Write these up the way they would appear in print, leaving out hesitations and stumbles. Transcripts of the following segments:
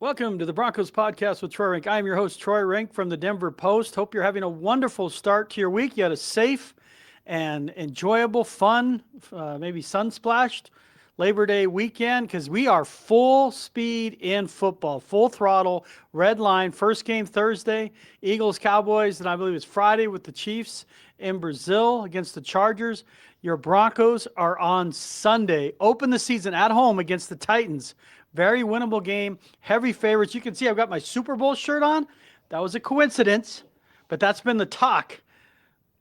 Welcome to the Broncos podcast with Troy Rink. I'm your host, Troy Rink from the Denver Post. Hope you're having a wonderful start to your week. You had a safe and enjoyable, fun, maybe sun-splashed Labor Day weekend because we are full speed in football, full throttle, red line. First game Thursday, Eagles, Cowboys, and I believe it's Friday with the Chiefs in Brazil against the Chargers. Your Broncos are on Sunday. Open the season at home against the Titans. Very winnable game. Heavy favorites. You can see I've got my Super Bowl shirt on. That was a coincidence, but that's been the talk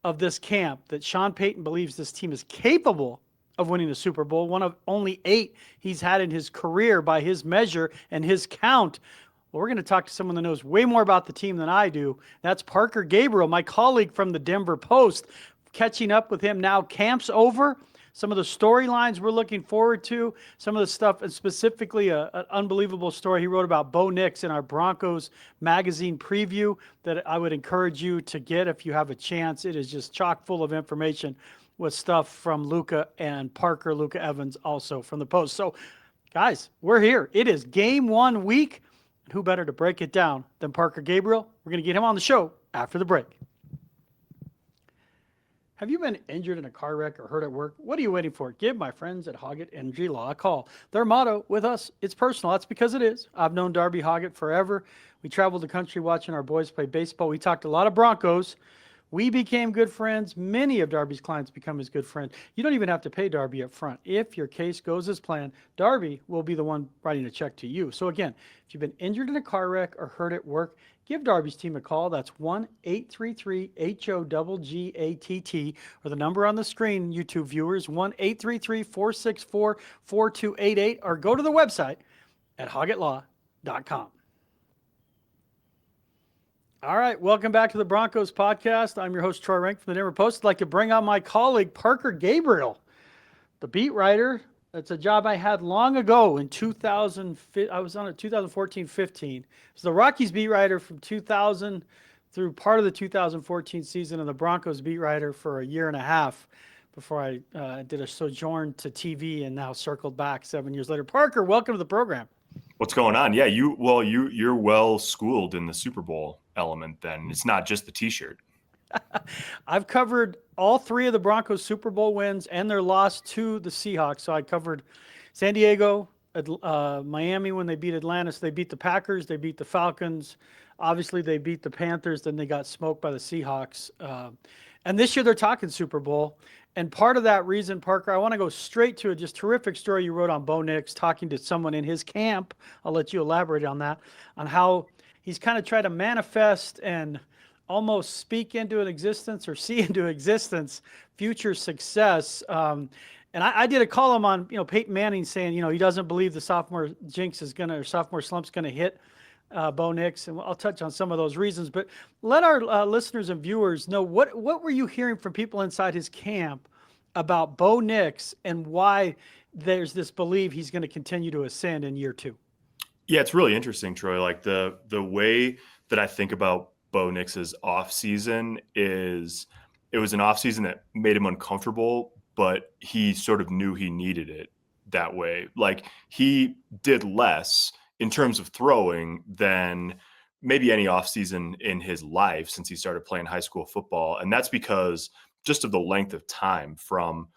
of this camp, that Sean Payton believes this team is capable of winning the Super Bowl, one of only 8 he's had in his career by his measure and his count. Well, we're going to talk to someone that knows way more about the team than I do. That's Parker Gabriel, my colleague from the Denver Post. Catching up with him now. Camp's over. Some of the storylines we're looking forward to, some of the stuff, and specifically an unbelievable story he wrote about Bo Nix in our Broncos magazine preview that I would encourage you to get if you have a chance. It is just chock full of information with stuff from Luca and Parker, Luca Evans also from the Post. So, guys, we're here. It is game 1 week. And who better to break it down than Parker Gabriel? We're going to get him on the show after the break. Have you been injured in a car wreck or hurt at work? What are you waiting for? Give my friends at Hoggatt Injury Law a call. Their motto with us, it's personal. That's because it is. I've known Darby Hoggatt forever. We traveled the country watching our boys play baseball. We talked a lot of Broncos. We became good friends. Many of Darby's clients become his good friend. You don't even have to pay Darby up front. If your case goes as planned, Darby will be the one writing a check to you. So again, if you've been injured in a car wreck or hurt at work, give Darby's team a call. That's 1-833-HOGGATT, or the number on the screen, YouTube viewers, 1-833-464-4288, or go to the website at hoggattlaw.com. All right, welcome back to the Broncos podcast. I'm your host, Troy Rink from the Denver Post. I'd like to bring on my colleague, Parker Gabriel, the beat writer. That's a job I had long ago in 2000. I was on it 2014-15. I was the Rockies beat writer from 2000 through part of the 2014 season, and the Broncos beat writer for a year and a half before I did a sojourn to TV and now circled back 7 years later. Parker, welcome to the program. What's going on? Yeah, you're well schooled in the Super Bowl element. Then it's not just the T-shirt. I've covered all 3 of the Broncos Super Bowl wins and their loss to the Seahawks. So I covered San Diego, Miami when they beat Atlanta. So they beat the Packers, they beat the Falcons. Obviously, they beat the Panthers. Then they got smoked by the Seahawks. And this year they're talking Super Bowl. And part of that reason, Parker, I want to go straight to a just terrific story you wrote on Bo Nix, talking to someone in his camp. I'll let you elaborate on that, on how he's kind of tried to manifest and almost speak into an existence or see into existence future success. And I did a column on, Peyton Manning saying, he doesn't believe the sophomore jinx is going to, or sophomore slump's going to hit Bo Nix. And I'll touch on some of those reasons, but let our listeners and viewers know what were you hearing from people inside his camp about Bo Nix and why there's this belief he's going to continue to ascend in year 2. Yeah, it's really interesting, Troy. Like the way that I think about Bo Nix's offseason is it was an offseason that made him uncomfortable, but he sort of knew he needed it that way. Like he did less in terms of throwing than maybe any offseason in his life since he started playing high school football. And that's because just of the length of time from,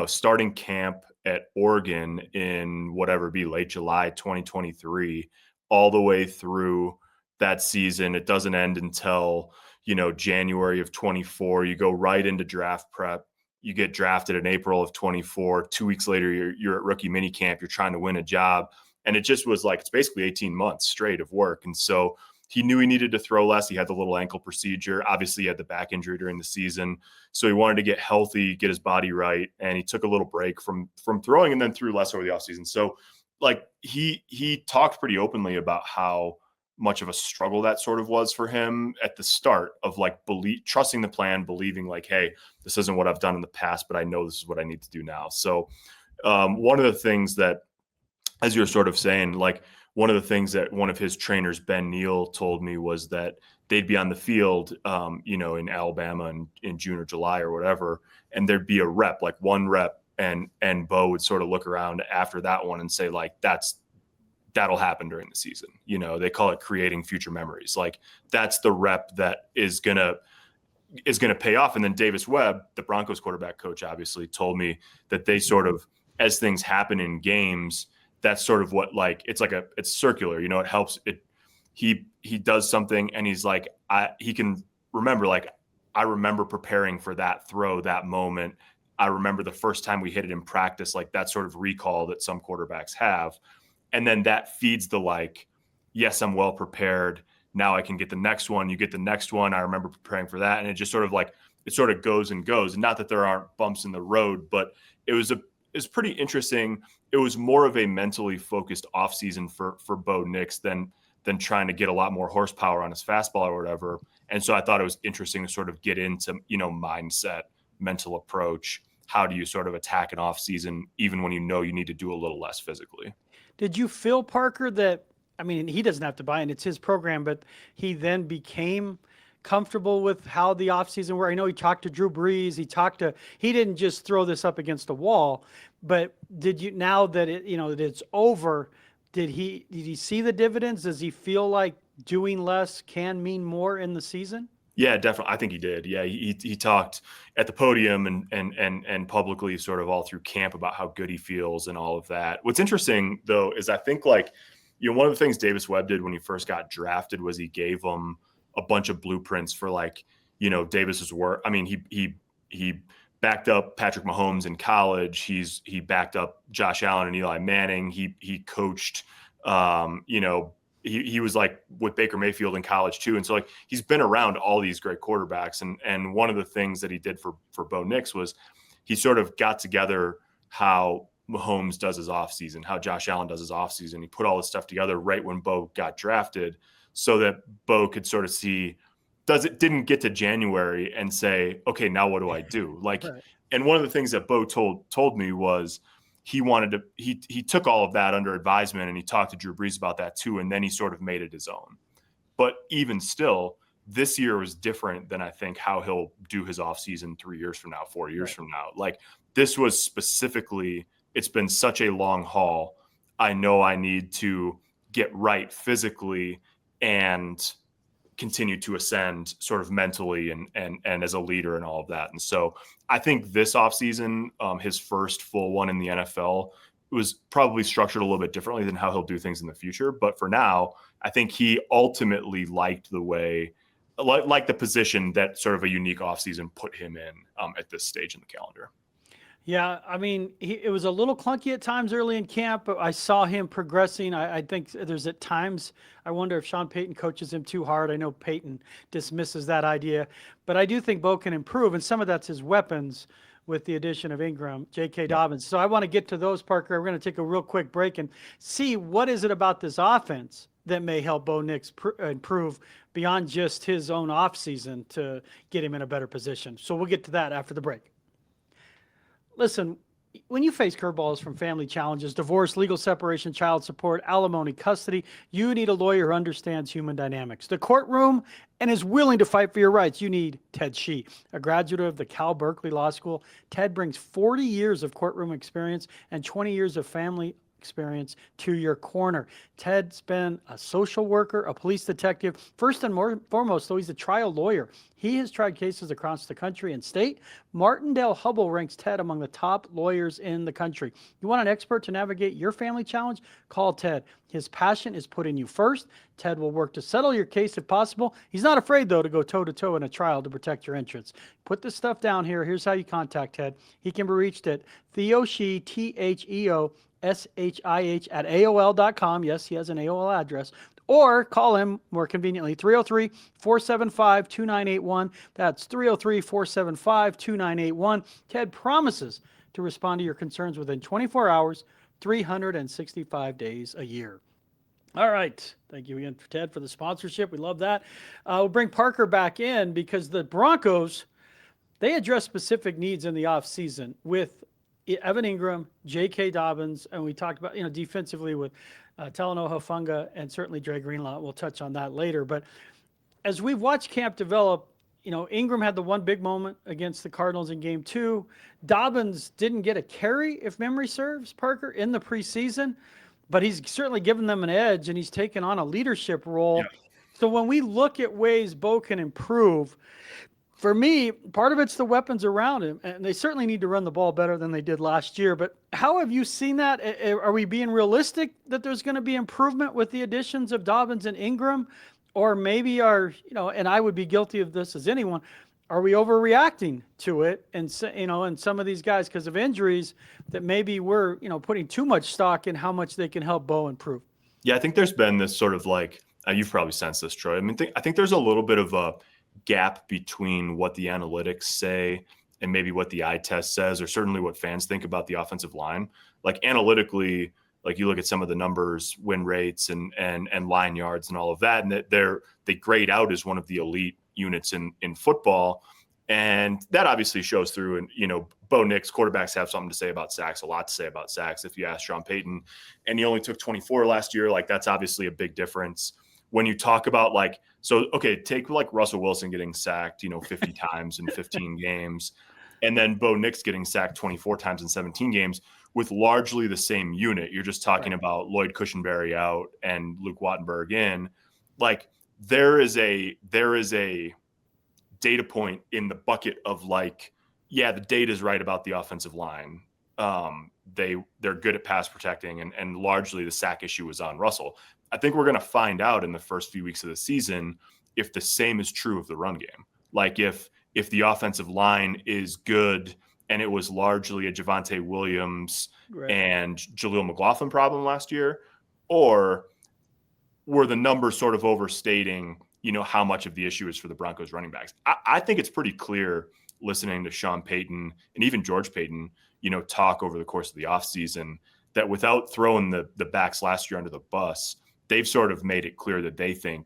starting camp at Oregon in whatever be late July 2023 all the way through that season. It doesn't end until, January of 24. You go right into draft prep. You get drafted in April of 24. 2 weeks later, you're at rookie minicamp. You're trying to win a job. And it just was like, it's basically 18 months straight of work. And so he knew he needed to throw less. He had the little ankle procedure. Obviously, he had the back injury during the season. So he wanted to get healthy, get his body right. And he took a little break from throwing and then threw less over the offseason. So like he talked pretty openly about how much of a struggle that sort of was for him at the start of like trusting the plan, believing like, hey, this isn't what I've done in the past, but I know this is what I need to do now. So one of the things that, as you're sort of saying, like one of the things that one of his trainers, Ben Neal, told me was that they'd be on the field, in Alabama in June or July or whatever, and there'd be a rep, like one rep, and Bo would sort of look around after that one and say, like, that's that'll happen during the season. They call it creating future memories. Like that's the rep that is going to pay off. And then Davis Webb, the Broncos quarterback coach, obviously told me that they sort of, as things happen in games, that's sort of what, like, it's circular, it helps it. He does something and he's like, he can remember, like, I remember preparing for that throw, that moment. I remember the first time we hit it in practice, like that sort of recall that some quarterbacks have. And then that feeds the, like, yes, I'm well prepared. Now I can get the next one. You get the next one. I remember preparing for that. And it just sort of like, it sort of goes and goes. And not that there aren't bumps in the road, but it's pretty interesting. It was more of a mentally focused offseason for Bo Nix than trying to get a lot more horsepower on his fastball or whatever. And so I thought it was interesting to sort of get into, mindset, mental approach. How do you sort of attack an offseason, even when you need to do a little less physically? Did you feel, Parker, that, I mean, he doesn't have to buy in, it's his program, but he then became comfortable with how the offseason were? I know he talked to Drew Brees, he didn't just throw this up against a wall, but did you, now that that it's over, did he see the dividends? Does he feel like doing less can mean more in the season? Yeah, definitely. I think he did. Yeah, he talked at the podium and publicly sort of all through camp about how good he feels and all of that. What's interesting though is I think, like, one of the things Davis Webb did when he first got drafted was he gave him a bunch of blueprints for, like, Davis's work. I mean, he backed up Patrick Mahomes in college. He backed up Josh Allen and Eli Manning. He coached, he was like with Baker Mayfield in college too. And so, like, he's been around all these great quarterbacks. And one of the things that he did for Bo Nix was he sort of got together how Mahomes does his offseason, how Josh Allen does his offseason. He put all this stuff together right when Bo got drafted so that Bo could sort of see, didn't get to January and say, okay, now what do I do? Like, right. And one of the things that Bo told me was he took all of that under advisement, and he talked to Drew Brees about that too. And then he sort of made it his own. But even still, this year was different than I think how he'll do his offseason 3 years from now, 4 years from now. Like, this was specifically, it's been such a long haul. I know I need to get right physically and continue to ascend sort of mentally and as a leader and all of that. And so I think this offseason, his first full one in the NFL, was probably structured a little bit differently than how he'll do things in the future. But for now, I think he ultimately liked the way, like the position that sort of a unique offseason put him in at this stage in the calendar. Yeah, I mean, it was a little clunky at times early in camp, but I saw him progressing. I think there's at times, I wonder if Sean Payton coaches him too hard. I know Payton dismisses that idea, but I do think Bo can improve, and some of that's his weapons with the addition of Ingram, J.K. Dobbins. So I want to get to those, Parker. We're going to take a real quick break and see what is it about this offense that may help Bo Nix improve beyond just his own offseason to get him in a better position. So we'll get to that after the break. Listen, when you face curveballs from family challenges, divorce, legal separation, child support, alimony, custody, you need a lawyer who understands human dynamics, the courtroom, and is willing to fight for your rights. You need Ted Shih, a graduate of the Cal Berkeley Law School. Ted brings 40 years of courtroom experience and 20 years of family experience to your corner. Ted's been a social worker, a police detective. First and foremost, though, he's a trial lawyer. He has tried cases across the country and state. Martindale-Hubbell ranks Ted among the top lawyers in the country. You want an expert to navigate your family challenge? Call Ted. His passion is putting you first. Ted will work to settle your case if possible. He's not afraid, though, to go toe-to-toe in a trial to protect your interests. Put this stuff down here. Here's how you contact Ted. He can be reached at Theo Shih, TheoShih at AOL.com. Yes, he has an AOL address. Or call him more conveniently, 303-475-2981. That's 303-475-2981. Ted promises to respond to your concerns within 24 hours, 365 days a year. All right. Thank you again, Ted, for the sponsorship. We love that. We'll bring Parker back in because the Broncos, they address specific needs in the offseason with Evan Ingram, J.K. Dobbins, and we talked about, defensively with Talanoa Hufanga and certainly Dre Greenlaw. We'll touch on that later. But as we've watched camp develop, Ingram had the one big moment against the Cardinals in game 2. Dobbins didn't get a carry, if memory serves, Parker, in the preseason. but he's certainly given them an edge, and he's taken on a leadership role. Yeah. So when we look at ways Bo can improve, for me, part of it's the weapons around him, and they certainly need to run the ball better than they did last year. But how have you seen that? Are we being realistic that there's going to be improvement with the additions of Dobbins and Ingram, or maybe and I would be guilty of this as anyone. Are we overreacting to it? And and some of these guys, because of injuries, that maybe we're putting too much stock in how much they can help Bo improve. Yeah, I think there's been this sort of like you've probably sensed this, Troy. I mean, I think there's a little bit of a gap between what the analytics say and maybe what the eye test says, or certainly what fans think about the offensive line. Like analytically, like you look at some of the numbers, win rates and line yards and all of that, and that they grade out as one of the elite units in football. And that obviously shows through. And, Bo Nix, quarterbacks have something to say about sacks, a lot to say about sacks. If you ask Sean Payton, and he only took 24 last year, like that's obviously a big difference. When you talk about take like Russell Wilson getting sacked, 50 times in 15 games, and then Bo Nix getting sacked 24 times in 17 games with largely the same unit. You're just talking about Lloyd Cushenberry out and Luke Wattenberg in. Like there is a data point in the bucket of the data is right about the offensive line. They're good at pass protecting, and largely the sack issue was on Russell. I think we're going to find out in the first few weeks of the season if the same is true of the run game. Like if the offensive line is good and it was largely a Javonte Williams and Jaleel McLaughlin problem last year, or were the numbers sort of overstating, how much of the issue is for the Broncos running backs? I think it's pretty clear listening to Sean Payton and even George Payton, talk over the course of the offseason that without throwing the backs last year under the bus, they've sort of made it clear that they think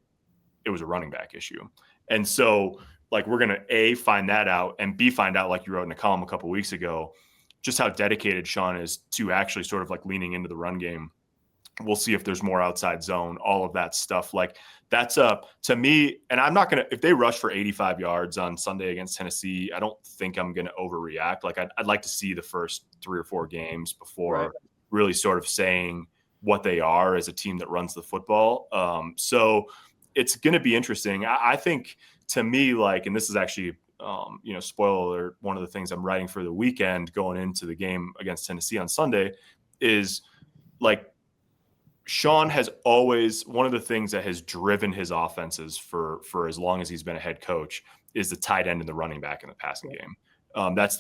it was a running back issue. And so we're going to A, find that out, and B, find out, like you wrote in a column a couple of weeks ago, just how dedicated Sean is to actually sort of leaning into the run game. We'll see if there's more outside zone, all of that stuff. That's to me, and I'm not going to, if they rush for 85 yards on Sunday against Tennessee, I don't think I'm going to overreact. I'd like to see the first 3 or 4 games before really sort of saying what they are as a team that runs the football. So it's going to be interesting. I think to me, and this is actually, spoiler alert, one of the things I'm writing for the weekend going into the game against Tennessee on Sunday is Sean has always, one of the things that has driven his offenses for as long as he's been a head coach is the tight end and the running back in the passing game. It's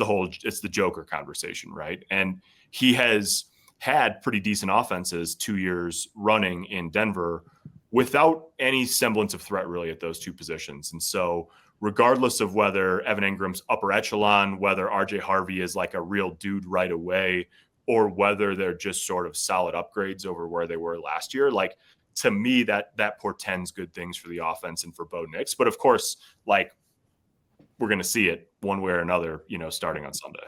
the Joker conversation, right? And he has had pretty decent offenses 2 years running in Denver without any semblance of threat really at those two positions. And so regardless of whether Evan Ingram's upper echelon, whether RJ Harvey is a real dude right away, or whether they're just sort of solid upgrades over where they were last year, to me, that portends good things for the offense and for Bo Nix. But of course, we're going to see it one way or another, starting on Sunday.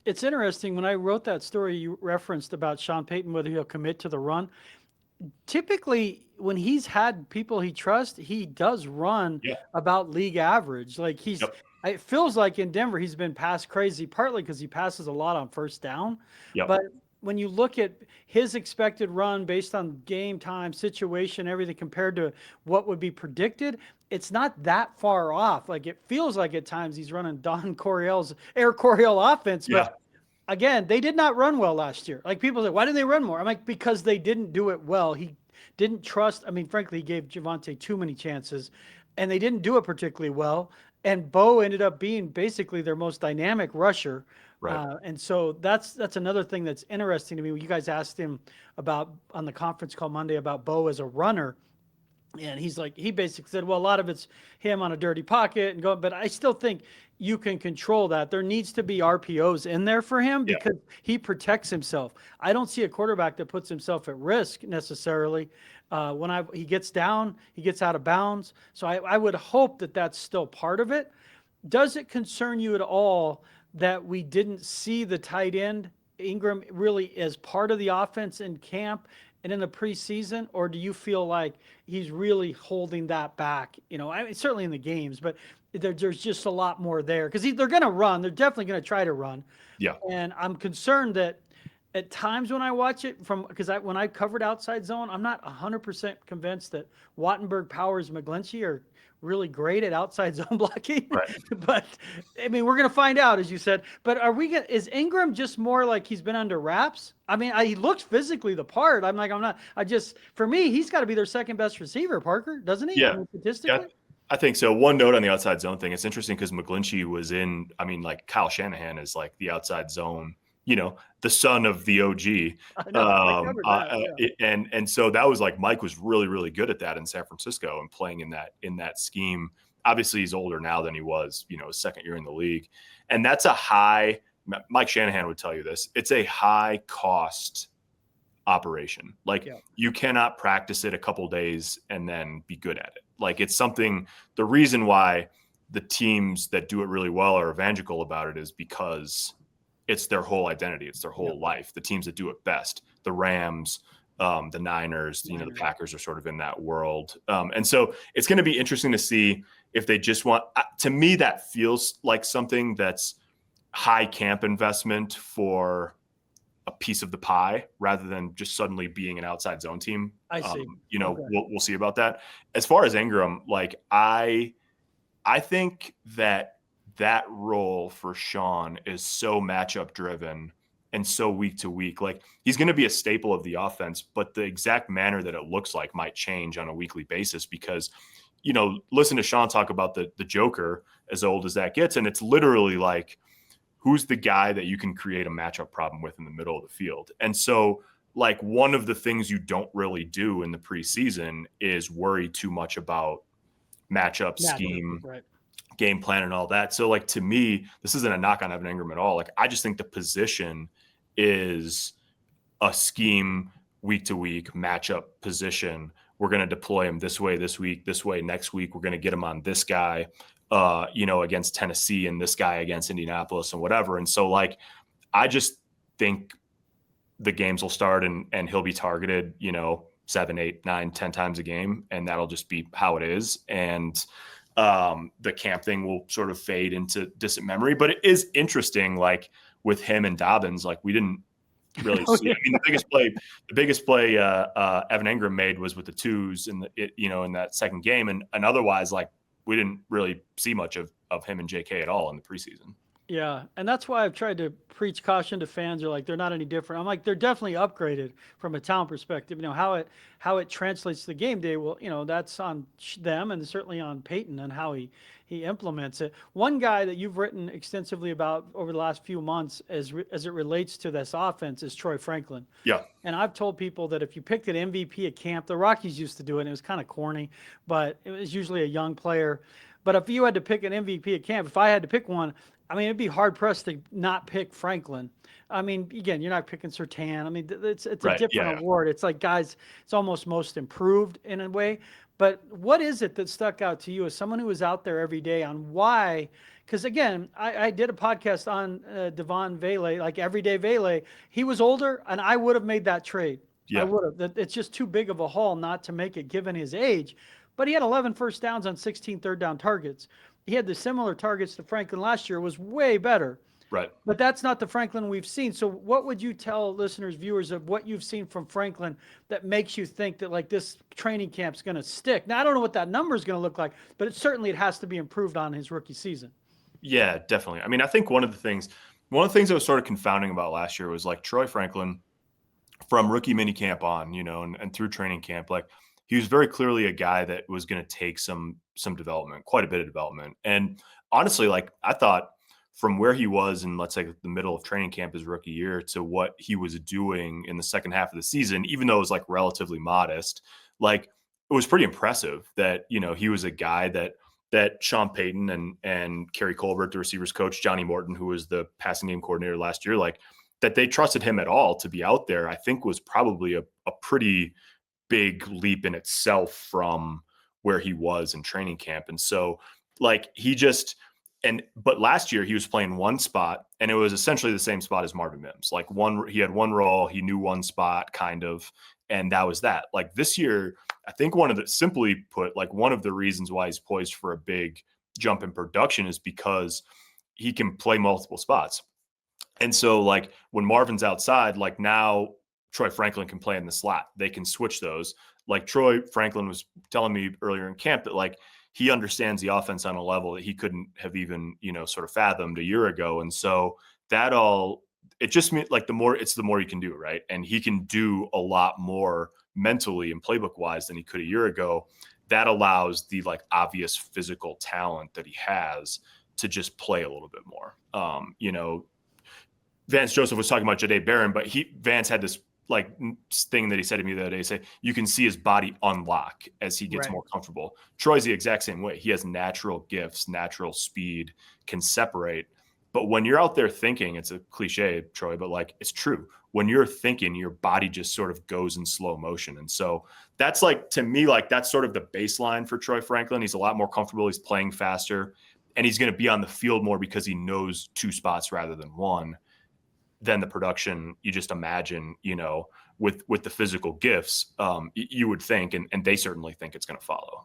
It's interesting. When I wrote that story you referenced about Sean Payton, whether he'll commit to the run, typically when he's had people he trusts, he does run about league average. It feels like in Denver, he's been pass crazy, partly because he passes a lot on first down. But when you look at his expected run based on game time, situation, everything compared to what would be predicted, it's not that far off. It feels like at times he's running Don Coryell's Air Coryell offense. But again, they did not run well last year. People say, why didn't they run more? I'm because they didn't do it well. He didn't trust. Frankly, he gave Javonte too many chances, and they didn't do it particularly well. And Bo ended up being basically their most dynamic rusher. And so that's another thing that's interesting to me. You guys asked him about on the conference call Monday about Bo as a runner. And he basically said, well, a lot of it's him on a dirty pocket and going, but I still think you can control that. There needs to be RPOs in there for him because he protects himself. I don't see a quarterback that puts himself at risk necessarily. When he gets down, he gets out of bounds. So I would hope that that's still part of it. Does it concern you at all that we didn't see the tight end Ingram really as part of the offense in camp and in the preseason, or do you feel like he's really holding that back? Certainly in the games, but there's just a lot more there because they're going to run. They're definitely going to try to run. Yeah. And I'm concerned that at times when I watch it because when I covered outside zone, I'm not 100% convinced that Wattenberg, Powers, McGlinchey are really great at outside zone blocking. Right. But I mean, we're going to find out, as you said. But is Ingram just more like he's been under wraps? I mean, he looks physically the part. For me, he's got to be their second best receiver, Parker, doesn't he? Yeah. I mean, statistically. Yeah, I think so. One note on the outside zone thing. It's interesting because McGlinchey was in, I mean, like Kyle Shanahan is like the outside zone, the son of the OG. I know, I covered that, yeah. And so that was like Mike was really, really good at that in San Francisco and playing in that scheme. Obviously, he's older now than he was, his second year in the league. And that's Mike Shanahan would tell you this. It's a high cost operation. Like you cannot practice it a couple days and then be good at it. Like it's something, the reason why the teams that do it really well are evangelical about it is because it's their whole identity. It's their whole life. The teams that do it best, the Rams, the Niners, the Packers are sort of in that world. And so it's going to be interesting to see if they just want, to me, that feels like something that's high camp investment for a piece of the pie rather than just suddenly being an outside zone team. I see. We'll see about that. As far as Ingram, like I think that role for Sean is so matchup driven and so week to week. Like he's going to be a staple of the offense, but the exact manner that it looks like might change on a weekly basis because, listen to Sean talk about the Joker as old as that gets. And it's literally like, who's the guy that you can create a matchup problem with in the middle of the field? And so like one of the things you don't really do in the preseason is worry too much about matchup scheme, right, game plan and all that. So like, to me, this isn't a knock on Evan Ingram at all. Like, I just think the position is a scheme week to week matchup position. We're going to deploy him this way this week, this way next week. We're going to get him on this guy, against Tennessee and this guy against Indianapolis and whatever. And so like, I just think the games will start and he'll be targeted, 7, 8, 9, 10 times a game. And that'll just be how it is. And the camp thing will sort of fade into distant memory, but it is interesting. Like with him and Dobbins, like we didn't really see. I mean, the biggest play Evan Ingram made was with the twos in that second game. And otherwise, like we didn't really see much of him and JK at all in the preseason. Yeah, and that's why I've tried to preach caution to fans. Are like, they're not any different. I'm like, they're definitely upgraded from a talent perspective. How it translates to the game day. Well, that's on them and certainly on Peyton and how he implements it. One guy that you've written extensively about over the last few months as it relates to this offense is Troy Franklin. Yeah. And I've told people that if you picked an MVP at camp, the Rockies used to do it, and it was kind of corny, but it was usually a young player. But if you had to pick an MVP at camp, if I had to pick one, I mean, it'd be hard pressed to not pick Franklin. I mean, again, you're not picking Surtain. I mean, it's a different award. It's like guys, it's almost most improved in a way. But what is it that stuck out to you as someone who was out there every day on why? Because again, I did a podcast on Devon Vele, like Everyday Vele. He was older, and I would have made that trade. Yeah. I would have. It's just too big of a haul not to make it given his age. But he had 11 first downs on 16 third down targets. He had the similar targets to Franklin last year, was way better. Right. But that's not the Franklin we've seen. So what would you tell listeners, viewers, of what you've seen from Franklin that makes you think that like this training camp's going to stick? Now, I don't know what that number is going to look like, but it has to be improved on his rookie season. Yeah, definitely. I mean, I think one of the things that was sort of confounding about last year was like Troy Franklin from rookie minicamp on, and through training camp, like he was very clearly a guy that was going to take some development, quite a bit of development. And honestly, like I thought from where he was in, let's say, the middle of training camp his rookie year to what he was doing in the second half of the season, even though it was like relatively modest, like it was pretty impressive that, he was a guy that Sean Payton and Kerry Colbert, the receivers coach, Johnny Morton, who was the passing game coordinator last year, like that they trusted him at all to be out there, I think was probably a pretty big leap in itself from where he was in training camp. And so like but last year he was playing one spot and it was essentially the same spot as Marvin Mims. Like he had one role, he knew one spot kind of, and that was that. Like this year, I think simply put, like one of the reasons why he's poised for a big jump in production is because he can play multiple spots. And so like when Marvin's outside, like now Troy Franklin can play in the slot. They can switch those. Like Troy Franklin was telling me earlier in camp that like he understands the offense on a level that he couldn't have even, sort of fathomed a year ago. And so that all, it just means like the more you can do, right? And he can do a lot more mentally and playbook wise than he could a year ago. That allows the like obvious physical talent that he has to just play a little bit more. Vance Joseph was talking about Jahdae Barron, but Vance had this like thing that he said to me the other day. He said, you can see his body unlock as he gets more comfortable. Troy's the exact same way. He has natural gifts, natural speed, can separate. But when you're out there thinking, it's a cliche, Troy, but like it's true. When you're thinking, your body just sort of goes in slow motion. And so that's like, to me, like that's sort of the baseline for Troy Franklin. He's a lot more comfortable. He's playing faster and he's going to be on the field more because he knows two spots rather than one. Then the production you just imagine, with the physical gifts, you would think, and they certainly think it's going to follow.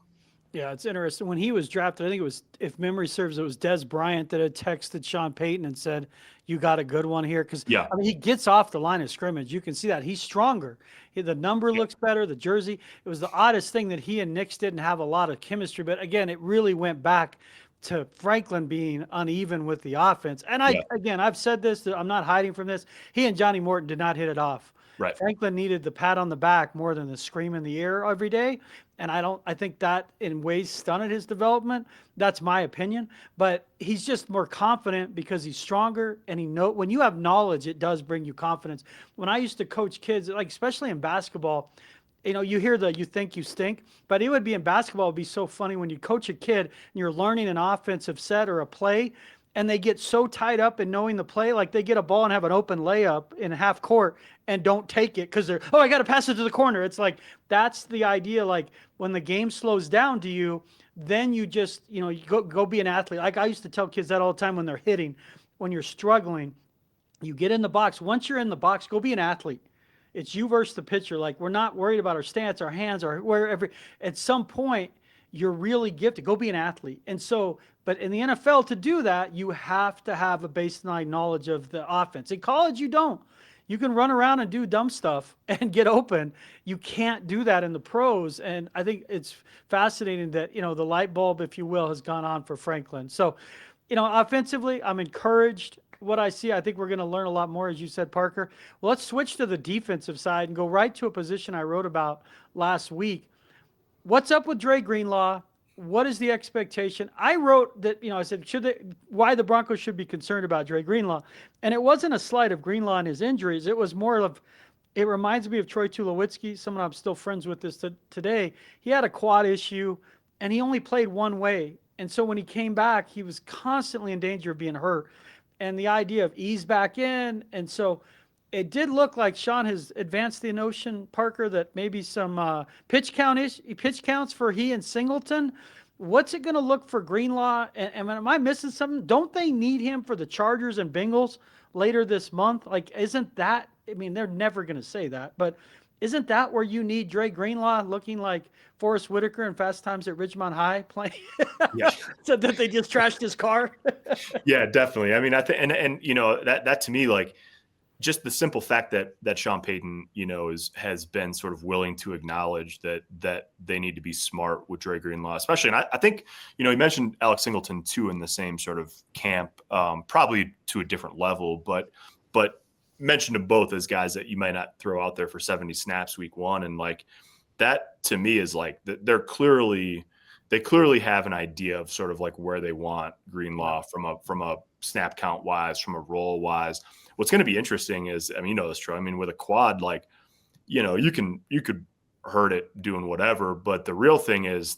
Yeah, it's interesting. When he was drafted, I think it was, if memory serves, it was Des Bryant that had texted Sean Payton and said, you got a good one here. Because, I mean, he gets off the line of scrimmage. You can see that. He's stronger. The number looks better, the jersey. It was the oddest thing that he and Nix didn't have a lot of chemistry. But, again, it really went back to Franklin being uneven with the offense. And, again, I've said this. I'm not hiding from this. He and Johnny Morton did not hit it off. Right. Franklin needed the pat on the back more than the scream in the ear every day. And I think that in ways stunted his development. That's my opinion. But he's just more confident because he's stronger and when you have knowledge, it does bring you confidence. When I used to coach kids, like especially in basketball, you hear you think you stink, but it would be in basketball, it'd be so funny when you coach a kid and you're learning an offensive set or a play and they get so tied up in knowing the play, like they get a ball and have an open layup in half court and don't take it because I got to pass it to the corner. It's like, that's the idea. Like when the game slows down to you, then you just, you go be an athlete. Like I used to tell kids that all the time when they're hitting, when you're struggling, you get in the box. Once you're in the box, go be an athlete. It's you versus the pitcher. Like we're not worried about our stance, our hands, or wherever. At some point, you're really gifted. Go be an athlete. And so, but in the NFL, to do that, you have to have a baseline knowledge of the offense. In college, you don't. You can run around and do dumb stuff and get open. You can't do that in the pros. And I think it's fascinating that, the light bulb, if you will, has gone on for Franklin. So, offensively, I'm encouraged. What I see, I think we're going to learn a lot more, as you said, Parker. Well, let's switch to the defensive side and go right to a position I wrote about last week. What's up with Dre Greenlaw? What is the expectation? I wrote that, I said, why the Broncos should be concerned about Dre Greenlaw. And it wasn't a slight of Greenlaw and his injuries. It was more of, it reminds me of Troy Tulowitzki, someone I'm still friends with today. He had a quad issue and he only played one way. And so when he came back, he was constantly in danger of being hurt. And the idea of ease back in. And so it did look like Sean has advanced the notion, Parker, that maybe some pitch counts for he and Singleton. What's it going to look for Greenlaw? And am I missing something? Don't they need him for the Chargers and Bengals later this month? Like, isn't that? I mean, they're never going to say that, but isn't that where you need Dre Greenlaw looking like Forrest Whitaker in Fast Times at Ridgemont High playing? Yeah. So that they just trashed his car. Yeah, definitely. I mean, I think, and that to me, like, just the simple fact that Sean Payton, has been sort of willing to acknowledge that they need to be smart with Dre Greenlaw, especially. And I think, he mentioned Alex Singleton too in the same sort of camp, probably to a different level, but mentioned them both as guys that you might not throw out there for 70 snaps week one. And like that to me is like they clearly have an idea of sort of like where they want Greenlaw from a snap count wise, from a role wise. What's going to be interesting is, I mean, this, Troy, I mean, with a quad, like, you could hurt it doing whatever, but the real thing is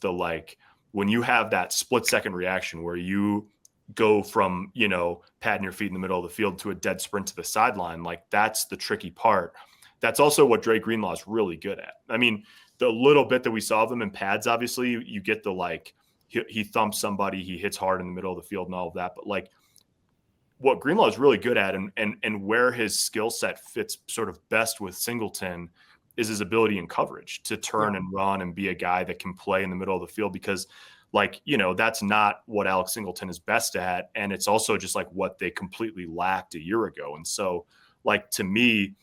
when you have that split second reaction where you go from, patting your feet in the middle of the field to a dead sprint to the sideline, like that's the tricky part. That's also what Dre Greenlaw is really good at. I mean, the little bit that we saw of him in pads, obviously you get the, he thumps somebody, he hits hard in the middle of the field and all of that. But what Greenlaw is really good at and where his skill set fits sort of best with Singleton is his ability in coverage to turn and run and be a guy that can play in the middle of the field. Because like, you know, that's not what Alex Singleton is best at. And it's also just like what they completely lacked a year ago. And so, like, to me,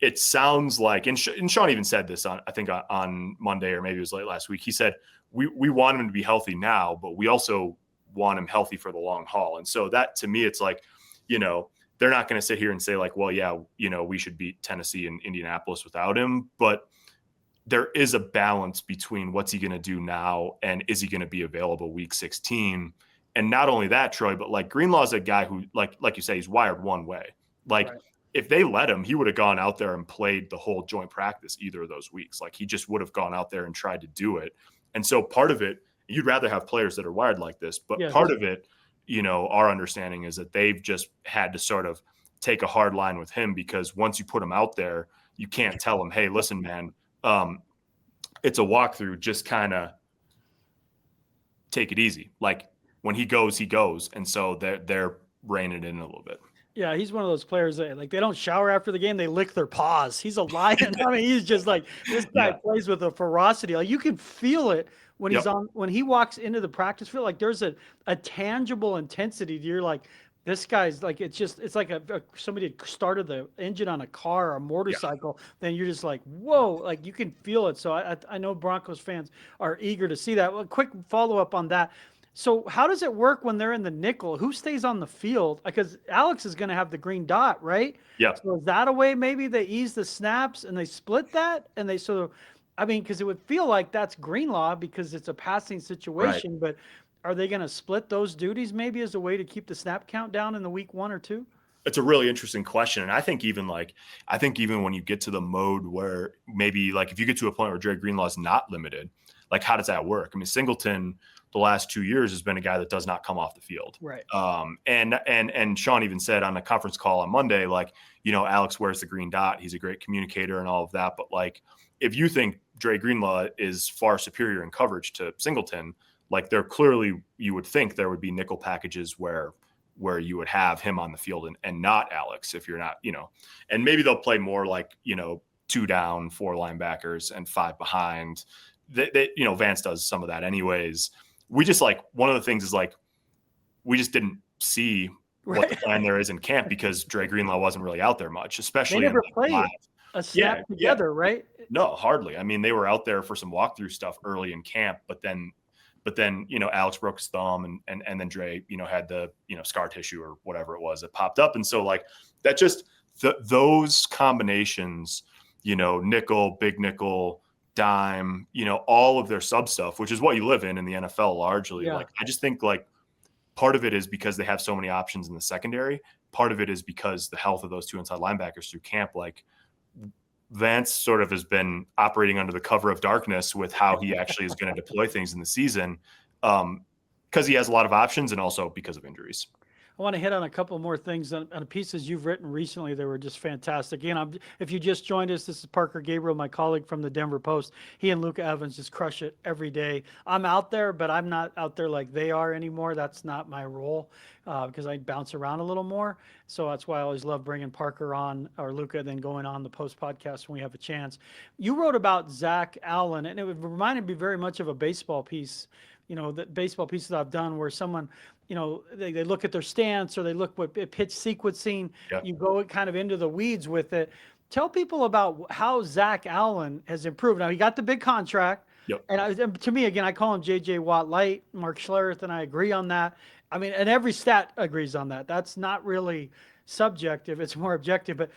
it sounds like, and Sean even said this on, I think on Monday, or maybe it was late last week. He said, we want him to be healthy now, but we also want him healthy for the long haul. And so that, to me, it's like, you know, they're not going to sit here and say like, well, yeah, you know, we should beat Tennessee and Indianapolis without him. But there is a balance between what's he going to do now and is he going to be available week 16. And not only that, Troy, but like Greenlaw is a guy who, like you say, he's wired one way. Like, right. If they let him, he would have gone out there and played the whole joint practice either of those weeks. Like, he just would have gone out there and tried to do it. And so part of it, you'd rather have players that are wired like this, but part of it, you know, our understanding is that they've just had to sort of take a hard line with him, because once you put him out there, you can't tell him, hey, listen, man, it's a walkthrough, just kind of take it easy. Like, when he goes, he goes. And so they're reining it in a little bit. Yeah, he's one of those players that, like, they don't shower after the game, they lick their paws. He's a lion. I mean, he's just like, this guy plays with a ferocity. Like, you can feel it when he's on, when he walks into the practice field. Like, there's a tangible intensity. You're like, this guy's like, it's like somebody started the engine on a car or a motorcycle. Then you're just like, whoa, like, you can feel it. So I know Broncos fans are eager to see that. Well, quick follow up on that. So how does it work when they're in the nickel? Who stays on the field? Because Alex is going to have the green dot, right? Yeah. So is that a way maybe they ease the snaps and they split that? And they I mean, because it would feel like that's Greenlaw because it's a passing situation, right. But are they going to split those duties maybe as a way to keep the snap count down in the week 1 or 2? It's a really interesting question. And I think even when you get to the mode where maybe, like, if you get to a point where Dre Greenlaw is not limited, like, how does that work? I mean, Singleton the last 2 years has been a guy that does not come off the field. Right. And Sean even said on the conference call on Monday, like, you know, Alex wears the green dot. He's a great communicator and all of that. But, like, if you think Dre Greenlaw is far superior in coverage to Singleton, like, there clearly, you would think there would be nickel packages where you would have him on the field and not Alex, if you're not, you know, and maybe they'll play more like, you know, 2 down, 4 linebackers and 5 behind. They, you know, Vance does some of that anyways. We just, like, one of the things is, like, we just didn't see what the plan there is in camp because Dre Greenlaw wasn't really out there much, especially. They never played a snap together, right? No, hardly. I mean, they were out there for some walkthrough stuff early in camp, but then, you know, Alex broke his thumb and then Dre, you know, had the, you know, scar tissue or whatever it was that popped up. And so, like, that just those combinations, you know, nickel, big nickel, dime, you know, all of their sub stuff, which is what you live in the NFL largely. Yeah. Like, I just think, like, part of it is because they have so many options in the secondary. Part of it is because the health of those 2 inside linebackers through camp, like, Vance sort of has been operating under the cover of darkness with how he actually is going to deploy things in the season, because he has a lot of options and also because of injuries. I want to hit on a couple more things on pieces you've written recently that were just fantastic. Again, if you just joined us, this is Parker Gabriel, my colleague from the Denver Post. He and Luca Evans just crush it every day. I'm out there, but I'm not out there like they are anymore. That's not my role because I bounce around a little more. So that's why I always love bringing Parker on, or Luca, then going on the Post podcast when we have a chance. You wrote about Zach Allen, and it reminded me very much of a baseball piece, you know, the baseball piece that I've done where someone, you know, they look at their stance or they look what pitch sequencing. Yep. You go kind of into the weeds with it. Tell people about how Zach Allen has improved. Now, he got the big contract. Yep. And to me, again, I call him J.J. Watt light, Mark Schlereth, and I agree on that. I mean, and every stat agrees on that. That's not really subjective. It's more objective. But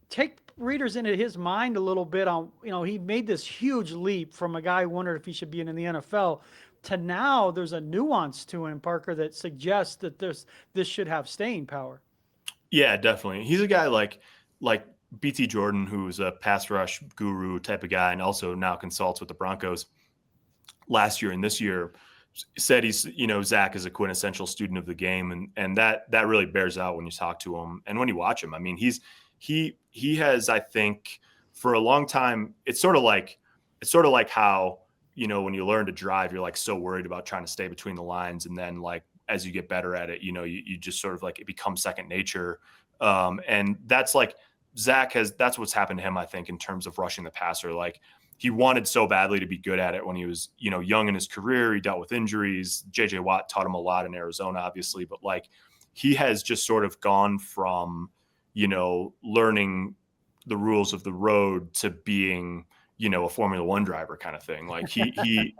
take readers into his mind a little bit on, you know, he made this huge leap from a guy who wondered if he should be in the NFL to now there's a nuance to him, Parker, that suggests that this should have staying power. Yeah, definitely. He's a guy like BT Jordan, who's a pass rush guru type of guy and also now consults with the Broncos last year and this year, said he's, you know, Zach is a quintessential student of the game. And that really bears out when you talk to him and when you watch him. I mean, he has, I think, for a long time, it's sort of like how, you know, when you learn to drive, you're like so worried about trying to stay between the lines. And then, like, as you get better at it, you know, you just sort of like, it becomes second nature. And that's like, that's what's happened to him, I think, in terms of rushing the passer. Like, he wanted so badly to be good at it when he was, young in his career. He dealt with injuries. JJ Watt taught him a lot in Arizona, obviously, but like he has just sort of gone from, learning the rules of the road to being, a Formula One driver kind of thing. Like he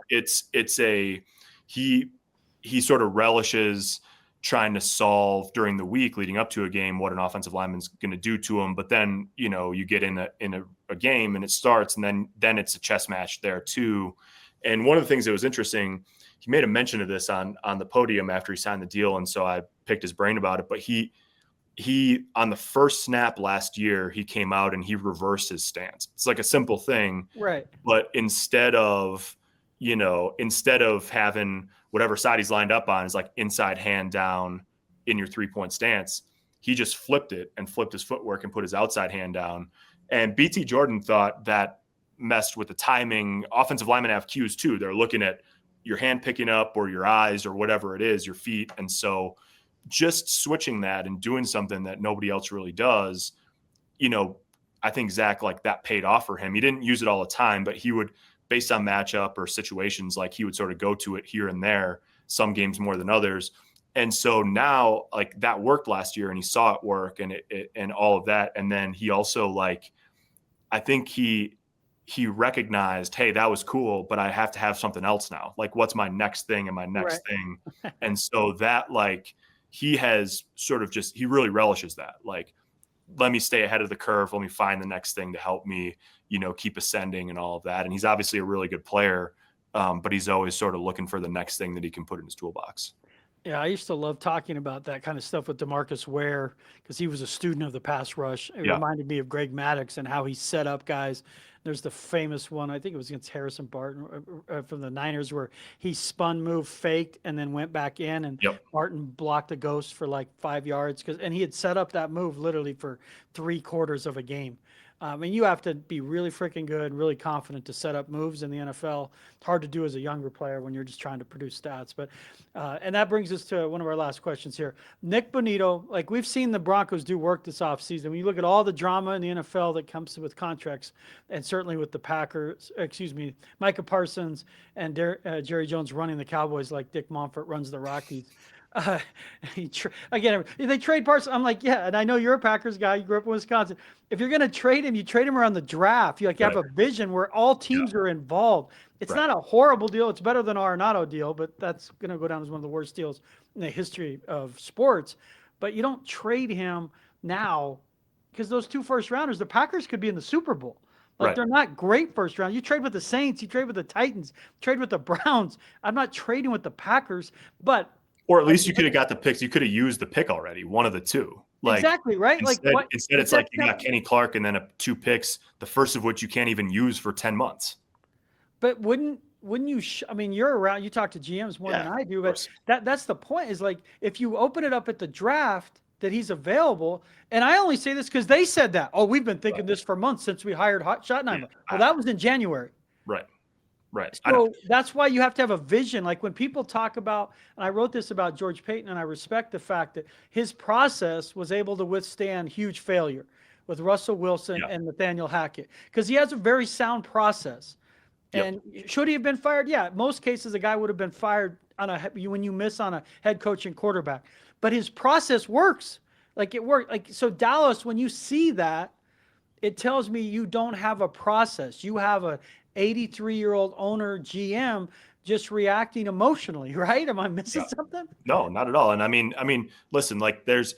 sort of relishes trying to solve during the week leading up to a game what an offensive lineman's going to do to him. But then, you get in a game and it starts, and then it's a chess match there too. And one of the things that was interesting, he made a mention of this on the podium after he signed the deal. And so I picked his brain about it, but he on the first snap last year, he came out and he reversed his stance. It's like a simple thing, right? But instead of having whatever side he's lined up on is like inside hand down in your 3-point stance, he just flipped it and flipped his footwork and put his outside hand down. And BT Jordan thought that messed with the timing. Offensive linemen have cues too. They're looking at your hand picking up or your eyes or whatever it is, your feet. And so just switching that and doing something that nobody else really does, I think Zach, like that paid off for him. He didn't use it all the time, but he would, based on matchup or situations, like he would sort of go to it here and there, some games more than others. And so now like that worked last year and he saw it work and and all of that. And then he also I think he recognized, hey, that was cool, but I have to have something else now. Like what's my next thing and my next thing. And so that he has sort of he really relishes that. Like, let me stay ahead of the curve. Let me find the next thing to help me, keep ascending and all of that. And he's obviously a really good player, but he's always sort of looking for the next thing that he can put in his toolbox. Yeah, I used to love talking about that kind of stuff with DeMarcus Ware because he was a student of the pass rush. It reminded me of Greg Maddux and how he set up guys. There's the famous one, I think it was against Harrison Barton from the Niners, where he spun move, faked, and then went back in, and Barton blocked a ghost for like 5 yards and he had set up that move literally for 3/4 of a game. And you have to be really freaking good, really confident to set up moves in the NFL. It's hard to do as a younger player when you're just trying to produce stats. But and that brings us to one of our last questions here. Nick Bonitto, like we've seen the Broncos do work this offseason. When you look at all the drama in the NFL that comes with contracts, and certainly with the Packers, Micah Parsons and Jerry Jones running the Cowboys like Dick Monfort runs the Rockies. Again, if they trade Parsons, I'm like, yeah, and I know you're a Packers guy. You grew up in Wisconsin. If you're going to trade him, you trade him around the draft. You have a vision where all teams are involved. It's not a horrible deal. It's better than our Arenado deal, but that's going to go down as one of the worst deals in the history of sports. But you don't trade him now because those 2 first-rounders, the Packers could be in the Super Bowl. They're not great first round. You trade with the Saints. You trade with the Titans. Trade with the Browns. I'm not trading with the Packers, but or at least you could have got the picks. You could have used the pick already, one of the two. Exactly, right? Instead it's like you got Kenny Clark and then 2 picks, the first of which you can't even use for 10 months. But wouldn't you? You're around. You talk to GMs more than I do, but that's the point. Is like if you open it up at the draft that he's available, and I only say this because they said that. Oh, we've been thinking this for months since we hired Schottenheimer. Well, that was in January. Right. So that's why you have to have a vision. Like when people talk about, and I wrote this about George Payton, and I respect the fact that his process was able to withstand huge failure with Russell Wilson and Nathaniel Hackett because he has a very sound process. And should he have been fired? Yeah, most cases a guy would have been fired when you miss on a head coach and quarterback. But his process works. Like it worked. So Dallas, when you see that, it tells me you don't have a process. You have a 83-year-old owner GM just reacting emotionally, right? Am I missing something? No, not at all. And I mean, listen, like there's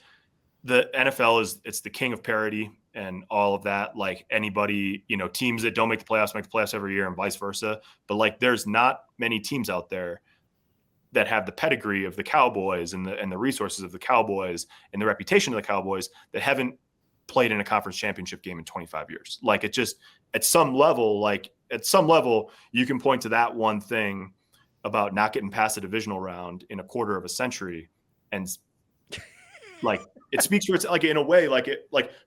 the NFL it's the king of parity and all of that. Like anybody, teams that don't make the playoffs every year and vice versa. But like there's not many teams out there that have the pedigree of the Cowboys and the resources of the Cowboys and the reputation of the Cowboys that haven't played in a conference championship game in 25 years. Like it just at some level, you can point to that one thing about not getting past the divisional round in a quarter of a century. And like, it speaks for it's like, in a way, like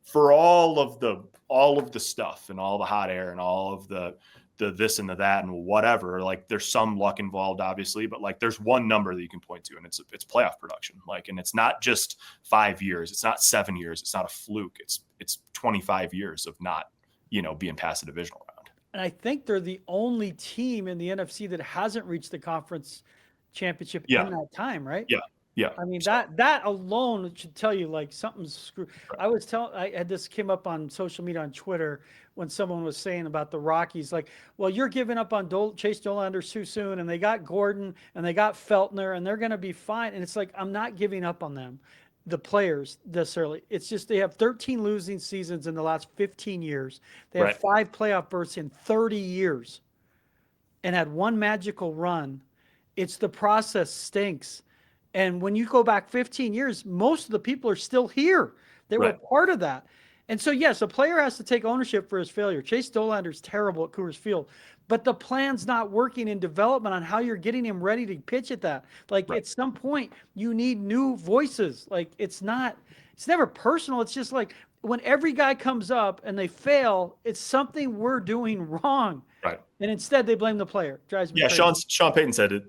for all of the stuff and all the hot air and all of the this and the that and whatever, like there's some luck involved, obviously, but like there's one number that you can point to and it's playoff production. Like, and it's not just 5 years. It's not 7 years. It's not a fluke. It's 25 years of not, being past the divisional round. And I think they're the only team in the NFC that hasn't reached the conference championship Yeah. in that time, right? Yeah. Yeah. I mean, So, that alone should tell you like something's screwed. right. I had this came up on social media on Twitter when someone was saying about the Rockies, like, well, you're giving up on Chase Dollander too soon, and they got Gordon and they got Feltner, and they're going to be fine. And it's like, I'm not giving up on them, the players necessarily. It's just they have 13 losing seasons in the last 15 years. They have Right. 5 playoff berths in 30 years, and had one magical run. It's the process stinks. And when you go back 15 years, most of the people are still here. They were Right. part of that. And so, yes, a player has to take ownership for his failure. Chase Dollander's terrible at Coors Field, but the plan's not working in development on how you're getting him ready to pitch at that. Like Right. at some point, you need new voices. Like it's never personal. It's just like when every guy comes up and they fail, it's something we're doing wrong. Right. And instead, they blame the player. Drives me Yeah, crazy. Sean Payton said it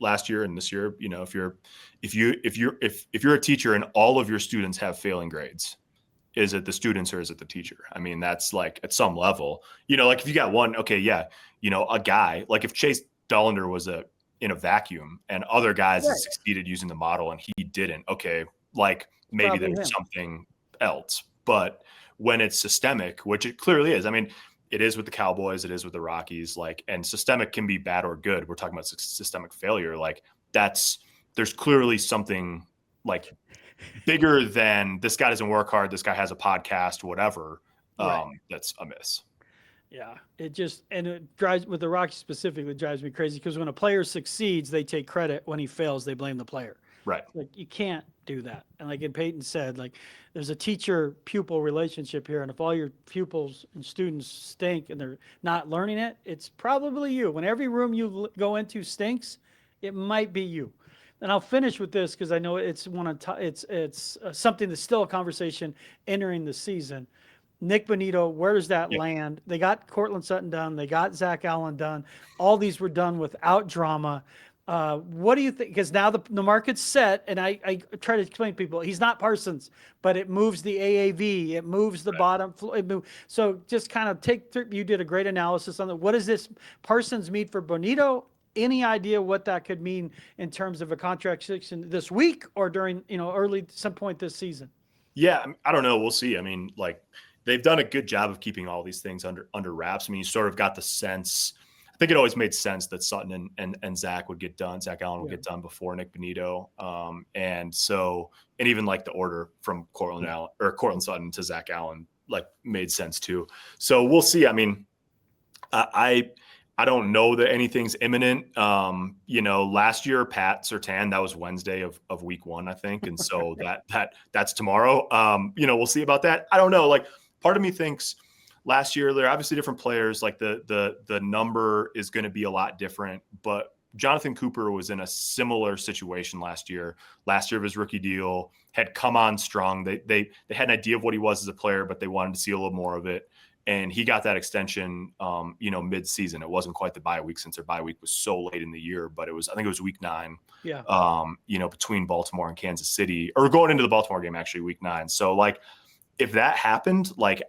last year and this year. You know, if you're a teacher and all of your students have failing grades, is it the students or is it the teacher? I mean, that's like at some level, you know, like if you got one, okay, yeah, you know, a guy like if Chase Dollander was in a vacuum and other guys Right. succeeded using the model and he didn't, okay, like maybe Probably there's him. something else. But when it's systemic, which it clearly is, I mean, it is with the Cowboys, it is with the Rockies, like, and systemic can be bad or good. We're talking about systemic failure. Like there's clearly something like bigger than this guy doesn't work hard. This guy has a podcast, whatever. Right. That's amiss. Yeah, it drives with the Rockies specifically, it drives me crazy because when a player succeeds, they take credit. When he fails, they blame the player. Right. Like you can't do that. And like Peyton said, like there's a teacher pupil relationship here, and if all your pupils and students stink and they're not learning it, it's probably you. When every room you go into stinks, it might be you. And I'll finish with this because I know it's something that's still a conversation entering the season. Nick Bonitto, where does that land? They got Cortland Sutton done. They got Zach Allen done. All these were done without drama. What do you think? Because now the market's set, and I try to explain to people, he's not Parsons, but it moves the AAV. It moves the bottom. So just kind of you did a great analysis on that. What does this Parsons mean for Bonitto? Any idea what that could mean in terms of a contract section this week or during, early some point this season? Yeah, I don't know. We'll see. I mean, like they've done a good job of keeping all these things under wraps. I mean, you sort of got the sense. I think it always made sense that Sutton and Zach would get done. Zach Allen would get done before Nick Bonitto. And even like the order from Cortland Sutton to Zach Allen, like made sense too. So we'll see. I mean, I don't know that anything's imminent. Last year, Pat Surtain, that was Wednesday of week 1, I think. And so that's tomorrow. We'll see about that. I don't know. Like part of me thinks last year, they're obviously different players. Like the number is going to be a lot different, but Jonathan Cooper was in a similar situation last year of his rookie deal, had come on strong. They had an idea of what he was as a player, but they wanted to see a little more of it. And he got that extension, mid-season. It wasn't quite the bye week since their bye week was so late in the year, but I think it was week 9. Yeah. Between Baltimore and Kansas City, or going into the Baltimore game, actually week 9. So like, if that happened, like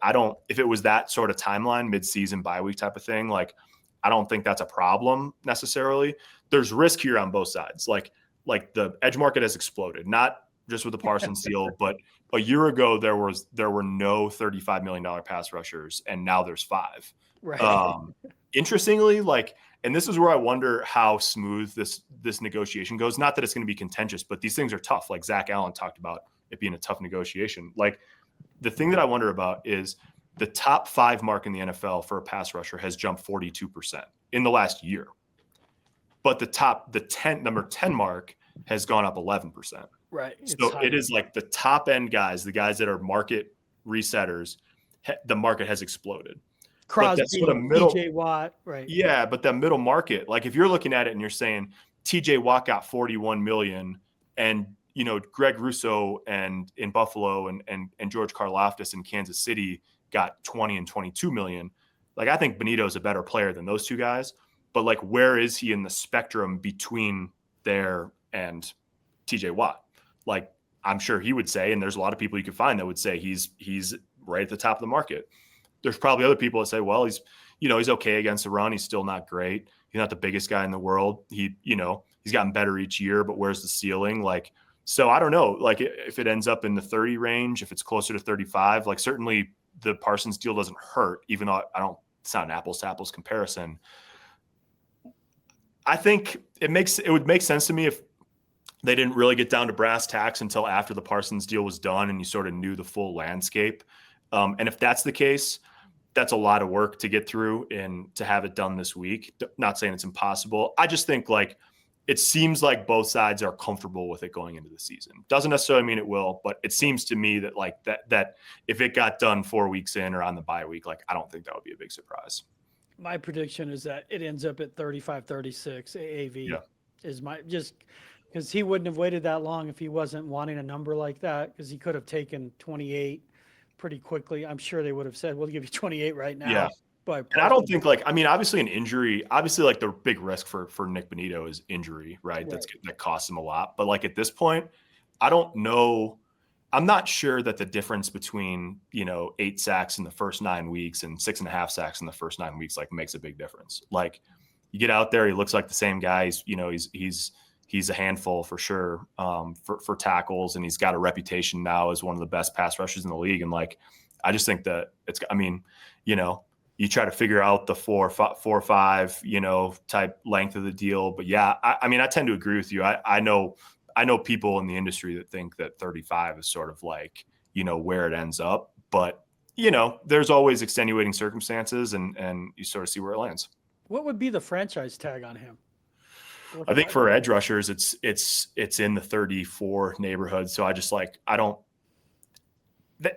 if it was that sort of timeline, mid-season bye week type of thing, like I don't think that's a problem necessarily. There's risk here on both sides. Like the edge market has exploded, not just with the Parsons deal, but a year ago there were no $35 million pass rushers, and now there's 5. Right. Interestingly, and this is where I wonder how smooth this negotiation goes. Not that it's going to be contentious, but these things are tough. Like Zach Allen talked about it being a tough negotiation. Like the thing that I wonder about is the top 5 mark in the NFL for a pass rusher has jumped 42% in the last year, but number 10 mark has gone up 11%. Right. So it is like the top end guys, the guys that are market resetters, the market has exploded. Crosby, TJ Watt, right? Yeah, but the middle market, like if you're looking at it and you're saying TJ Watt got 41 million, and Greg Russo and in Buffalo and George Karlaftis in Kansas City got 20 and 22 million. Like I think Bonitto is a better player than those two guys, but like where is he in the spectrum between there and TJ Watt? Like I'm sure he would say, and there's a lot of people you could find that would say he's right at the top of the market. There's probably other people that say, well, he's okay against the run. He's still not great. He's not the biggest guy in the world. He's gotten better each year, but where's the ceiling? Like, so I don't know, like if it ends up in the 30 range, if it's closer to 35, like certainly the Parsons deal doesn't hurt, even though it's not an apples to apples comparison. I think it would make sense to me if they didn't really get down to brass tacks until after the Parsons deal was done and you sort of knew the full landscape. And if that's the case, that's a lot of work to get through and to have it done this week. Not saying it's impossible. I just think like it seems like both sides are comfortable with it going into the season. Doesn't necessarily mean it will, but it seems to me that like that if it got done 4 weeks in or on the bye week, like I don't think that would be a big surprise. My prediction is that it ends up at 35-36 AAV is just because he wouldn't have waited that long if he wasn't wanting a number like that, because he could have taken 28 pretty quickly. I'm sure they would have said, we'll give you 28 right now. Yeah. But and I don't think obviously an injury, obviously like the big risk for Nick Bonitto is injury, right? That costs him a lot. But like at this point, I don't know. I'm not sure that the difference between, 8 sacks in the first 9 weeks and 6.5 sacks in the first 9 weeks, like makes a big difference. Like you get out there, he looks like the same guy. He's a handful for sure for tackles. And he's got a reputation now as one of the best pass rushers in the league. And like, I just think that you try to figure out the 4 or 5, type length of the deal. But yeah, I tend to agree with you. I know people in the industry that think that 35 is sort of like, where it ends up. But, there's always extenuating circumstances and you sort of see where it lands. What would be the franchise tag on him? I think for edge rushers, it's in the 34 neighborhood. So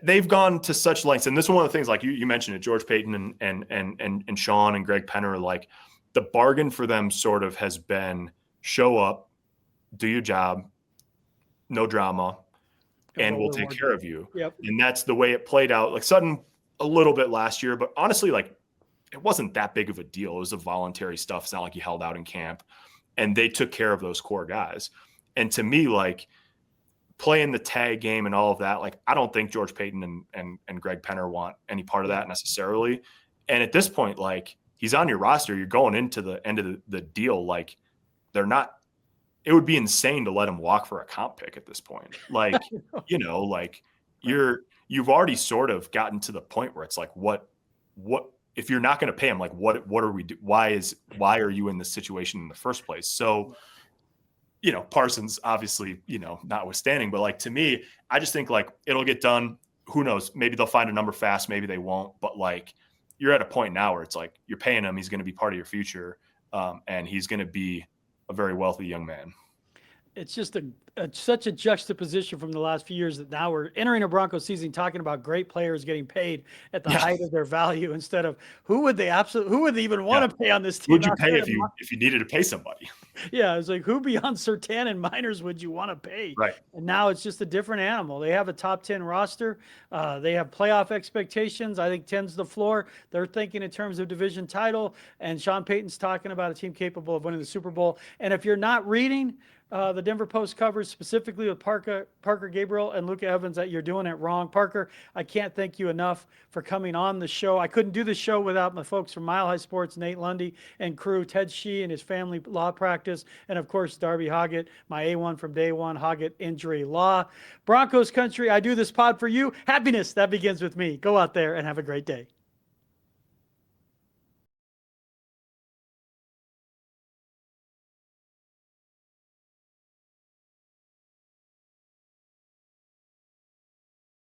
they've gone to such lengths. And this is one of the things, like you mentioned it, George Payton and Sean and Greg Penner, like the bargain for them sort of has been show up, do your job, no drama, and we'll take care of you. Yep. And that's the way it played out. Like Sutton a little bit last year, but honestly, like it wasn't that big of a deal. It was a voluntary stuff. It's not like he held out in camp, and they took care of those core guys. And to me, like playing the tag game and all of that, like I don't think George Payton and Greg Penner want any part of that necessarily. And at this point, like he's on your roster, you're going into the end of the deal. Like they're not, it would be insane to let him walk for a comp pick at this point. Like, like you've already sort of gotten to the point where it's like, what, if you're not going to pay him, like what are we do? Why are you in this situation in the first place? So, Parsons obviously, notwithstanding, but like to me, I just think like it'll get done. Who knows? Maybe they'll find a number fast. Maybe they won't. But like you're at a point now where it's like you're paying him. He's going to be part of your future, and he's going to be a very wealthy young man. It's just such a juxtaposition from the last few years that now we're entering a Broncos season talking about great players getting paid at the height of their value instead of who would they even want to pay on this team? Who would you pay if you needed to pay somebody? Yeah, it's like who beyond Surtain and Miners would you want to pay? Right. And now it's just a different animal. They have a top 10 roster. They have playoff expectations. I think 10's the floor. They're thinking in terms of division title, and Sean Payton's talking about a team capable of winning the Super Bowl. And if you're not reading the Denver Post covers specifically with Parker Gabriel and Luka Evans, that you're doing it wrong. Parker, I can't thank you enough for coming on the show. I couldn't do the show without my folks from Mile High Sports, Nate Lundy and crew, Ted Shih and his family law practice, and of course, Darby Hoggatt, my A1 from day one, Hoggatt Injury Law. Broncos country, I do this pod for you. Happiness, that begins with me. Go out there and have a great day.